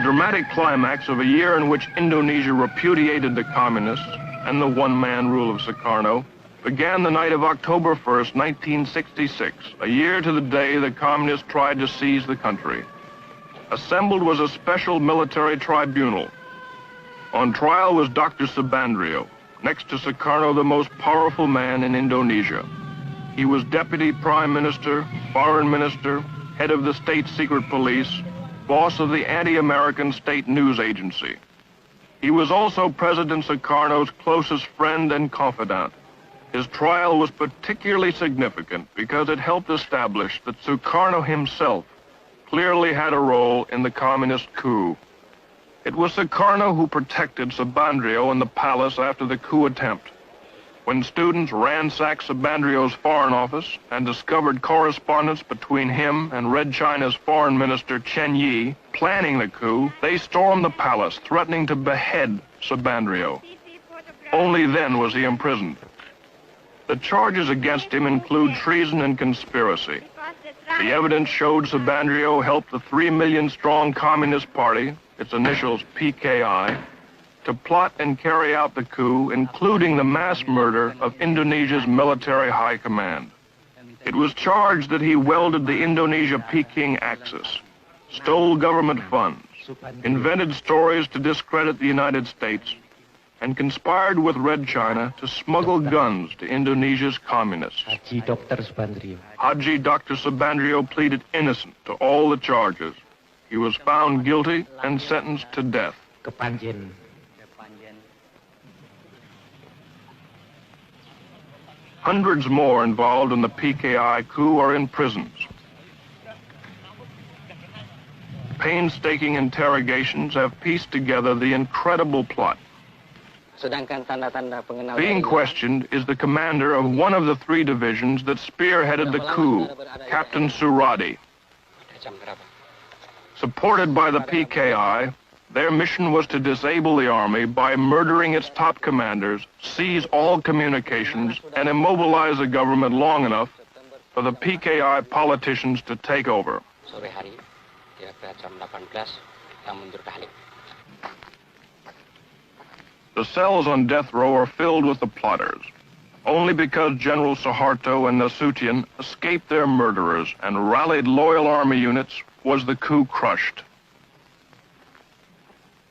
The dramatic climax of a year in which Indonesia repudiated the communists and the one-man rule of Sukarno began the night of October 1st, 1966, a year to the day the communists tried to seize the country. Assembled was a special military tribunal. On trial was Dr. Subandrio, next to Sukarno the most powerful man in Indonesia. He was Deputy Prime Minister, Foreign Minister, head of the State Secret Police, boss of the anti-American state news agency. He was also President Sukarno's closest friend and confidant. His trial was particularly significant because it helped establish that Sukarno himself clearly had a role in the communist coup. It was Sukarno who protected Subandrio in the palace after the coup attempt. When students ransacked Subandrio's foreign office and discovered correspondence between him and Red China's foreign minister Chen Yi planning the coup, they stormed the palace, threatening to behead Subandrio. Only then was he imprisoned. The charges against him include treason and conspiracy. The evidence showed Subandrio helped the 3 million-strong Communist Party, its initials PKI, to plot and carry out the coup, including the mass murder of Indonesia's military high command. It was charged that he welded the Indonesia-Peking axis, stole government funds, invented stories to discredit the United States, and conspired with Red China to smuggle guns to Indonesia's communists. Haji Dr. Subandrio pleaded innocent to all the charges. He was found guilty and sentenced to death. Hundreds more involved in the PKI coup are in prisons. Painstaking interrogations have pieced together the incredible plot. Being questioned is the commander of one of the 3 divisions that spearheaded the coup, Captain Suradi. Supported by the PKI, their mission was to disable the army by murdering its top commanders, seize all communications, and immobilize the government long enough for the PKI politicians to take over. The cells on death row are filled with the plotters. Only because General Suharto and Nasution escaped their murderers and rallied loyal army units was the coup crushed.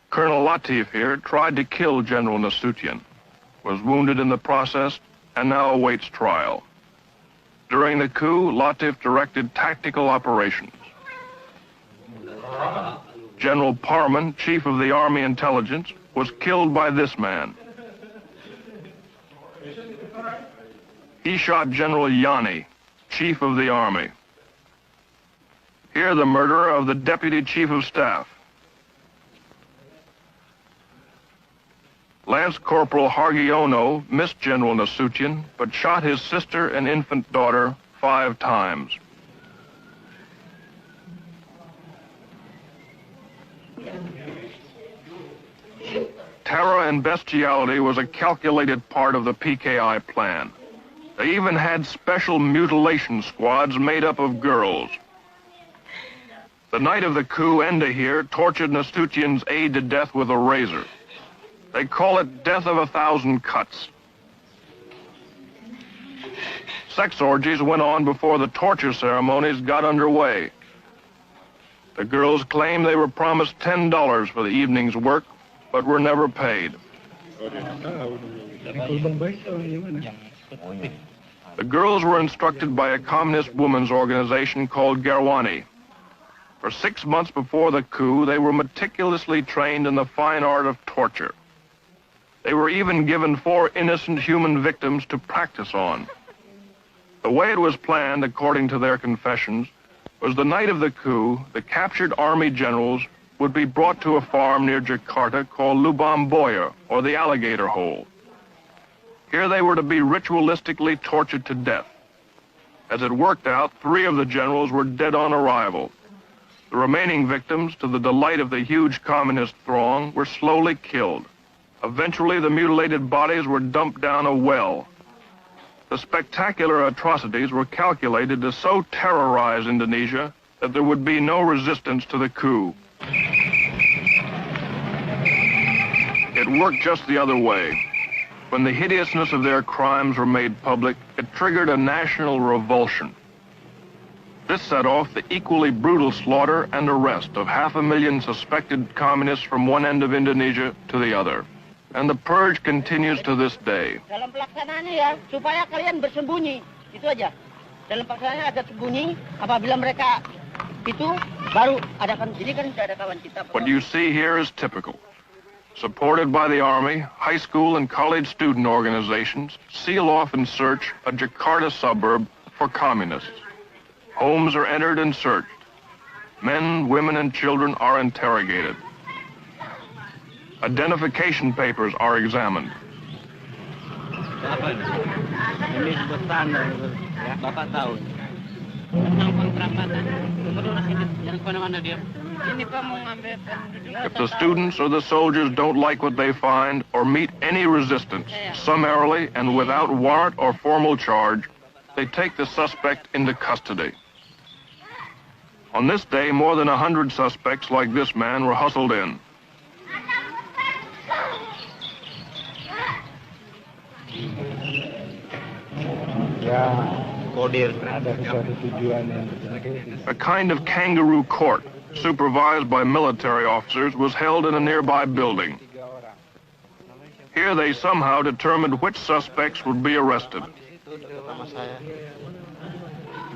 Colonel Latif here tried to kill General Nasution, was wounded in the process, and now awaits trial. During the coup, Latif directed tactical operations. General Parman, chief of the Army Intelligence, was killed by this man. He shot General Yani, chief of the army. Here the murderer of the deputy chief of staff. Lance Corporal Hargiono missed General Nasution, but shot his sister and infant daughter 5 times. Terror and bestiality was a calculated part of the PKI plan. They even had special mutilation squads made up of girls. The night of the coup, Enda here tortured Nasution's aide to death with a razor. They call it death of 1,000 cuts. Sex orgies went on before the torture ceremonies got underway. The girls claimed they were promised $10 for the evening's work, but were never paid. The girls were instructed by a communist women's organization called Garwani. For 6 months before the coup, they were meticulously trained in the fine art of torture. They were even given 4 innocent human victims to practice on. The way it was planned, according to their confessions, was the night of the coup, the captured army generals would be brought to a farm near Jakarta called Lubang Buaya, or the Alligator Hole. Here they were to be ritualistically tortured to death. As it worked out, 3 of the generals were dead on arrival. The remaining victims, to the delight of the huge communist throng, were slowly killed. Eventually, the mutilated bodies were dumped down a well. The spectacular atrocities were calculated to so terrorize Indonesia that there would be no resistance to the coup. worked just the other way. When the hideousness of their crimes were made public, it triggered a national revulsion. This set off the equally brutal slaughter and arrest of 500,000 suspected communists from one end of Indonesia to the other. And the purge continues to this day. Dalam pelaksanaannya ya, supaya kalian bersembunyi. Itu aja. Dalam pelaksanaannya agar sembunyi, apabila mereka itu baru adakan, jadi kan sudah ada kawan kita. What you see here is typical. Supported by the Army, high school and college student organizations seal off and search a Jakarta suburb for communists. Homes are entered and searched. Men, women, and children are interrogated. Identification papers are examined. Ini sebutan ya, Bapak tahu. Tentang kontrapatan. Yang mana dia? Ini Pak mau ngambil. If the students or the soldiers don't like what they find or meet any resistance, summarily and without warrant or formal charge, they take the suspect into custody. On this day, more than 100 suspects like this man were hustled in. A kind of kangaroo court, supervised by military officers, was held in a nearby building. Here they somehow determined which suspects would be arrested.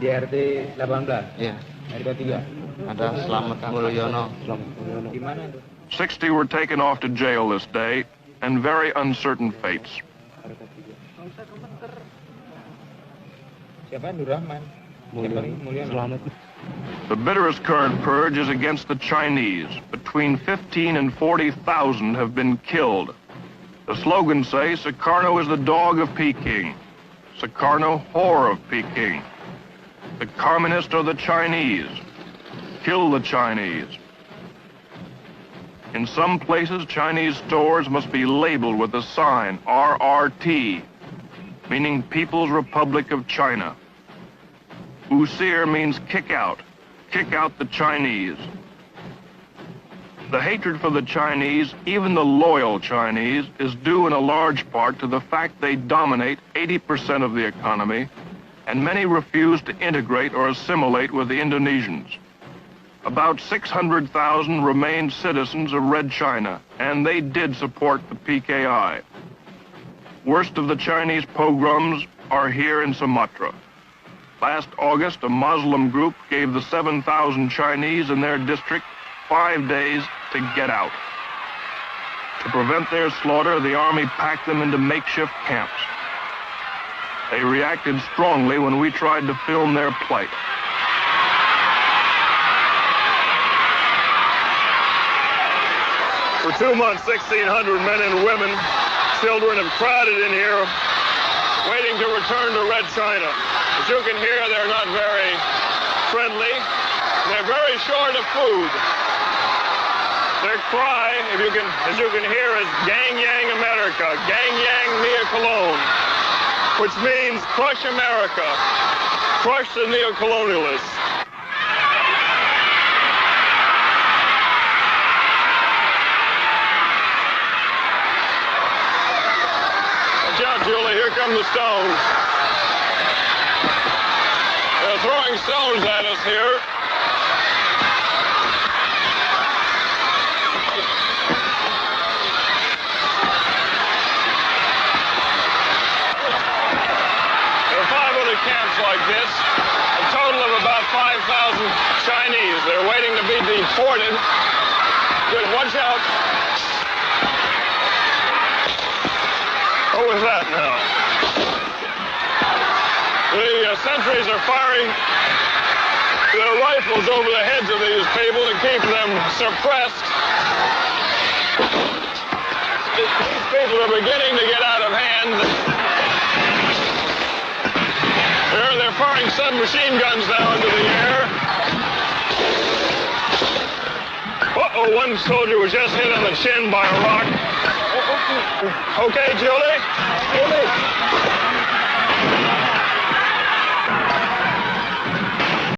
Di RT 18? Iya. RT 3? Ada Selamat Mulyono. 60 were taken off to jail this day, and very uncertain fates. Siapa? Nur Rahman. Mulyono. The bitterest current purge is against the Chinese. Between 15 and 40,000 have been killed. The slogans say, Sukarno is the dog of Peking. Sukarno, whore of Peking. The communists are the Chinese. Kill the Chinese. In some places, Chinese stores must be labeled with the sign RRT, meaning People's Republic of China. Usir means kick out the Chinese. The hatred for the Chinese, even the loyal Chinese, is due in a large part to the fact they dominate 80% of the economy, and many refuse to integrate or assimilate with the Indonesians. About 600,000 remained citizens of Red China, and they did support the PKI. Worst of the Chinese pogroms are here in Sumatra. Last August, a Muslim group gave the 7,000 Chinese in their district 5 days to get out. To prevent their slaughter, the army packed them into makeshift camps. They reacted strongly when we tried to film their plight. For 2 months, 1,600 men and women, children have crowded in here, waiting to return to Red China. As you can hear, they're not very friendly. They're very short of food. Their cry, as you can hear, is Gang Yang America, Gang Yang Nia Cologne, which means crush America, crush the neo-colonialists. Watch out, Julie, here come the stones. They're throwing stones at us here. Camps like this, a total of about 5,000 Chinese. They're waiting to be deported. Good, watch out. What was that now? The sentries are firing their rifles over the heads of these people to keep them suppressed. These people are beginning to get out of hand. They're firing submachine guns now into the air. Uh-oh, one soldier was just hit on the chin by a rock. Okay, Julie?